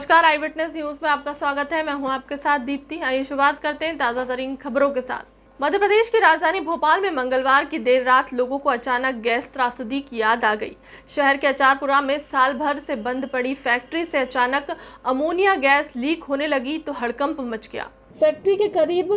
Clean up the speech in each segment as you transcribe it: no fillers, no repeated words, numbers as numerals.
नमस्कार, आई witness news में आपका स्वागत है। मैं हूं आपके साथ दीप्ति। आइए शुरुआत करते हैं ताजा तरीन खबरों के साथ। मध्य प्रदेश की राजधानी भोपाल में मंगलवार की देर रात लोगों को अचानक गैस त्रासदी की याद आ गई। शहर के अचारपुरा में साल भर से बंद पड़ी फैक्ट्री से अचानक अमोनिया गैस लीक होने लगी तो हड़कंप मच गया। फैक्ट्री के करीब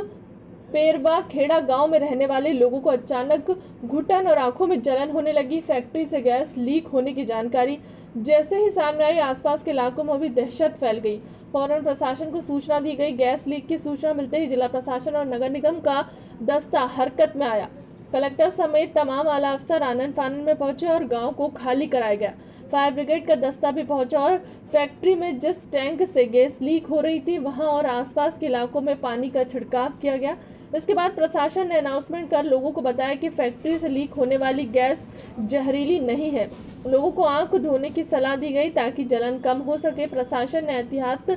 पेरवा खेड़ा गांव में रहने वाले लोगों को अचानक घुटन और आंखों में जलन होने लगी। फैक्ट्री से गैस लीक होने की जानकारी जैसे ही सामने आई, आसपास के इलाकों में भी दहशत फैल गई। फौरन प्रशासन को सूचना दी गई। गैस लीक की सूचना मिलते ही जिला प्रशासन और नगर निगम का दस्ता हरकत में आया। कलेक्टर समेत तमाम आला अफसर आनन फानन में पहुंचे और गांव को खाली कराया गया। फायर ब्रिगेड का दस्ता भी पहुंचा और फैक्ट्री में जिस टैंक से गैस लीक हो रही थी वहां और आसपास के इलाकों में पानी का छिड़काव किया गया। इसके बाद प्रशासन ने अनाउंसमेंट कर लोगों को बताया कि फैक्ट्री से लीक होने वाली गैस जहरीली नहीं है। लोगों को आंख धोने की सलाह दी गई ताकि जलन कम हो सके। प्रशासन ने एहतियात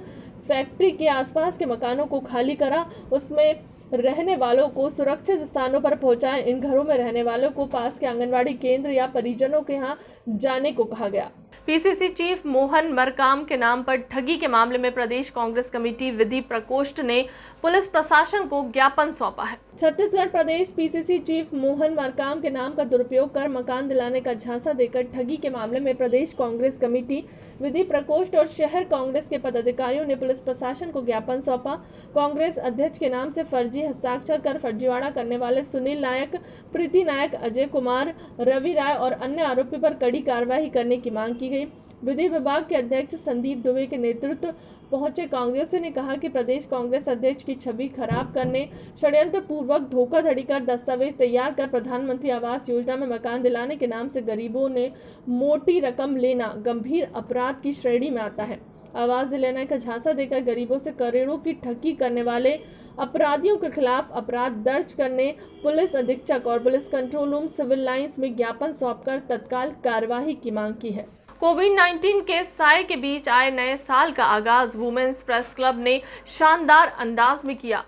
फैक्ट्री के आसपास के मकानों को खाली करा, उसमें रहने वालों को सुरक्षित स्थानों पर पहुंचाएं। इन घरों में रहने वालों को पास के आंगनवाड़ी केंद्र या परिजनों के यहाँ जाने को कहा गया। पीसीसी चीफ मोहन मरकाम के नाम पर ठगी के मामले में प्रदेश कांग्रेस कमेटी विधि प्रकोष्ठ ने पुलिस प्रशासन को ज्ञापन सौंपा है। छत्तीसगढ़ प्रदेश पीसीसी चीफ मोहन मरकाम के नाम का दुरुपयोग कर मकान दिलाने का झांसा देकर ठगी के मामले में प्रदेश कांग्रेस कमेटी विधि प्रकोष्ठ और शहर कांग्रेस के पदाधिकारियों ने पुलिस प्रशासन को ज्ञापन सौंपा। कांग्रेस अध्यक्ष के नाम से फर्जी हस्ताक्षर कर फर्जीवाड़ा करने वाले सुनील नायक, प्रीति नायक, अजय कुमार, रवि राय और अन्य आरोपी पर कड़ी कार्रवाई करने की मांग की गई। विधि विभाग के अध्यक्ष संदीप दुबे के नेतृत्व पहुंचे कांग्रेसियों ने कहा कि प्रदेश कांग्रेस अध्यक्ष की छवि खराब करने, षड्यंत्र पूर्वक धोखाधड़ी कर दस्तावेज तैयार कर प्रधानमंत्री आवास योजना में मकान दिलाने के नाम से गरीबों ने मोटी रकम लेना गंभीर अपराध की श्रेणी में आता है। आवास दिलाने का झांसा देकर गरीबों से करोड़ों की ठगी करने वाले अपराधियों के खिलाफ अपराध दर्ज करने पुलिस अधीक्षक और police control room civil lines में ज्ञापन सौंपकर तत्काल कार्यवाही की मांग की है। कोविड-19 के साए के बीच आए नए साल का आगाज वुमेन्स प्रेस क्लब ने शानदार अंदाज में किया।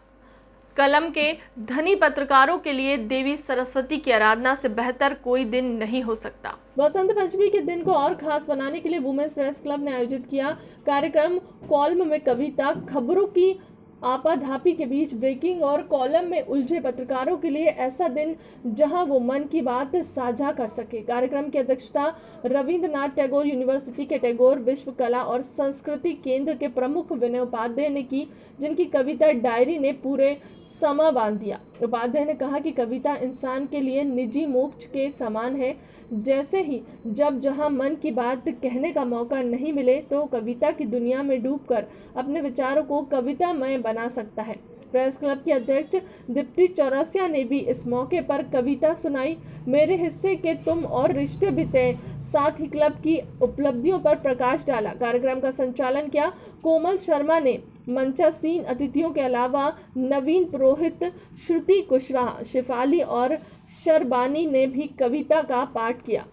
कलम के धनी पत्रकारों के लिए देवी सरस्वती की आराधना से बेहतर कोई दिन नहीं हो सकता। बसंत पंचमी के दिन को और खास बनाने के लिए वुमेन्स प्रेस क्लब ने आयोजित किया कार्यक्रम। कॉलम में कविता, खबरों की आपाधापी के बीच ब्रेकिंग और कॉलम में उलझे पत्रकारों के लिए ऐसा दिन जहां वो मन की बात साझा कर सके। कार्यक्रम की अध्यक्षता रविंद्रनाथ टैगोर यूनिवर्सिटी के टैगोर विश्व कला और संस्कृति केंद्र के प्रमुख विनय उपाध्याय ने की, जिनकी कविता डायरी ने पूरे समा बांध दिया। उपाध्याय ने कहा कि कविता इंसान के लिए निजी मोक्ष के समान है। जैसे ही जब जहां मन की बात कहने का मौका नहीं मिले तो कविता की दुनिया में डूबकर अपने विचारों को कवितामय बना सकता है। प्रेस क्लब की अध्यक्ष दीप्ति चौरसिया ने भी इस मौके पर कविता सुनाई। मेरे हिस्से के तुम और रिश्ते भी तय, साथ ही क्लब की उपलब्धियों पर प्रकाश डाला। कार्यक्रम का संचालन किया कोमल शर्मा ने। मंचासीन अतिथियों के अलावा नवीन पुरोहित, श्रुति कुशवाहा, शिफाली और शरबानी ने भी कविता का पाठ किया।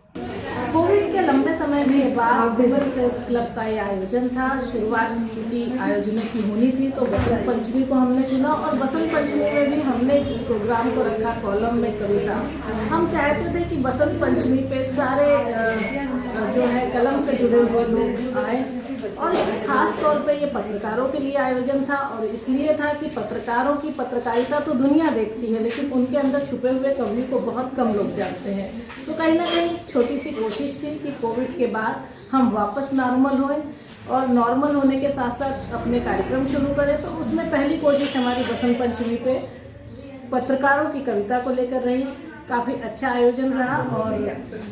कोविड के लंबे समय के बाद वुमेन प्रेस क्लब का ये आयोजन था। शुरुआत चूँकि आयोजन की होनी थी तो बसंत पंचमी को हमने चुना और बसंत पंचमी में भी हमने इस प्रोग्राम को रखा कॉलम में कविता। हम चाहते थे कि बसंत पंचमी पे सारे जो है कलम से जुड़े हुए लोग आए और खास तौर पे ये पत्रकारों के लिए आयोजन था और इसलिए था कि पत्रकारों की पत्रकारिता तो दुनिया देखती है लेकिन उनके अंदर छुपे हुए कवि को बहुत कम लोग जानते हैं। तो कहीं ना कहीं छोटी सी कोशिश थी कि कोविड के बाद हम वापस नॉर्मल होएं और नॉर्मल होने के साथ साथ अपने कार्यक्रम शुरू करें। तो उसमें पहली कोशिश हमारी बसंत पंचमी पे पत्रकारों की कविता को लेकर रही। काफ़ी अच्छा आयोजन रहा और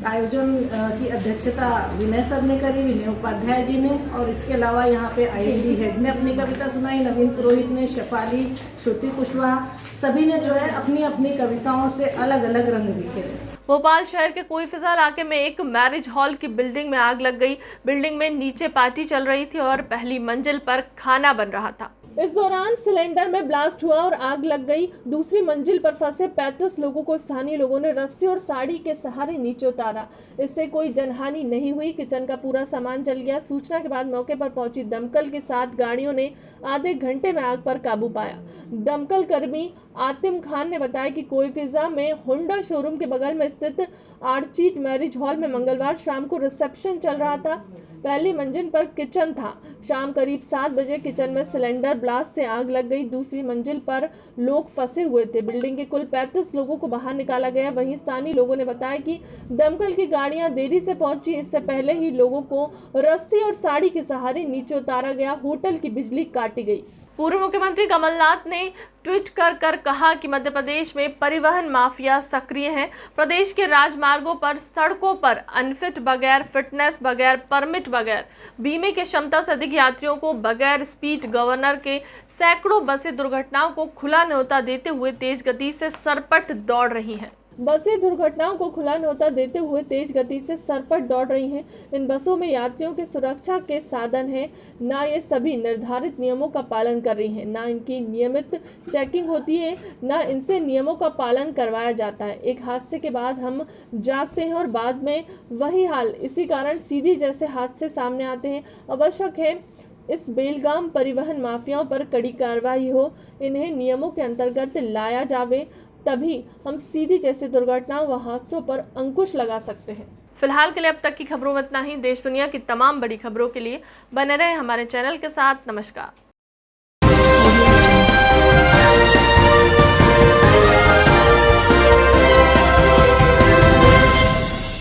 आयोजन की अध्यक्षता विनय सर ने करी, विनय उपाध्याय जी ने, और इसके अलावा यहाँ पे आईएनडी हेड ने अपनी कविता सुनाई, नवीन पुरोहित ने, शेफाली, श्रुति कुशवाहा, सभी ने जो है अपनी अपनी कविताओं से अलग अलग रंग बिखेरे। भोपाल शहर के कोईफिजा इलाके में एक मैरिज हॉल की बिल्डिंग में आग लग गई। बिल्डिंग में नीचे पार्टी चल रही थी और पहली मंजिल पर खाना बन रहा था। इस दौरान सिलेंडर में ब्लास्ट हुआ और आग लग गई। दूसरी मंजिल पर फंसे 35 लोगों को स्थानीय लोगों ने रस्सी और साड़ी के सहारे नीचे उतारा। इससे कोई जनहानि नहीं हुई। किचन का पूरा सामान जल गया। सूचना के बाद मौके पर पहुंची दमकल के 7 गाड़ियों ने आधे घंटे में आग पर काबू पाया। दमकल कर्मी आतिम खान ने बताया कि कोईफिजा में होंडा शोरूम के बगल में स्थित आर्चिड मैरिज हॉल में मंगलवार शाम को रिसेप्शन चल रहा था। पहली मंजिल पर किचन था। शाम करीब 7 बजे किचन में सिलेंडर ब्लास्ट से आग लग गई। दूसरी मंजिल पर लोग फंसे हुए थे। बिल्डिंग के कुल 35 लोगों को बाहर निकाला गया। वहीं स्थानीय लोगों ने बताया कि दमकल की गाड़ियां देरी से पहुंची। इससे पहले ही लोगों को रस्सी और साड़ी के सहारे नीचे उतारा गया। होटल की बिजली काटी गई। पूर्व मुख्यमंत्री कमलनाथ ने ट्वीट कर कहा कि मध्य प्रदेश में परिवहन माफिया सक्रिय है। प्रदेश के राजमार्गों पर, सड़कों पर अनफिट, बगैर फिटनेस, बगैर परमिट, बगैर बीमे के क्षमता से अधिक यात्रियों को, बगैर स्पीड गवर्नर के सैकड़ों बसें दुर्घटनाओं को खुला न्योता देते हुए तेज गति से सरपट दौड़ रही हैं। बसें दुर्घटनाओं को खुला न्योता देते हुए तेज गति से सरपट दौड़ रही हैं। इन बसों में यात्रियों की सुरक्षा के साधन हैं, ना ये सभी निर्धारित नियमों का पालन कर रही हैं, ना इनकी नियमित चेकिंग होती है, ना इनसे नियमों का पालन करवाया जाता है। एक हादसे के बाद हम जागते हैं और बाद में वही हाल। इसी कारण सीधी जैसे हादसे सामने आते हैं। आवश्यक है इस बेलगाम परिवहन माफियाओं पर कड़ी कार्रवाई हो, इन्हें नियमों के अंतर्गत लाया जावे, तभी हम सीधी जैसे दुर्घटनाओं व हादसों पर अंकुश लगा सकते हैं। फिलहाल के लिए अब तक की खबरों में इतना ही। देश दुनिया की तमाम बड़ी खबरों के लिए बने रहे हमारे चैनल के साथ। नमस्कार।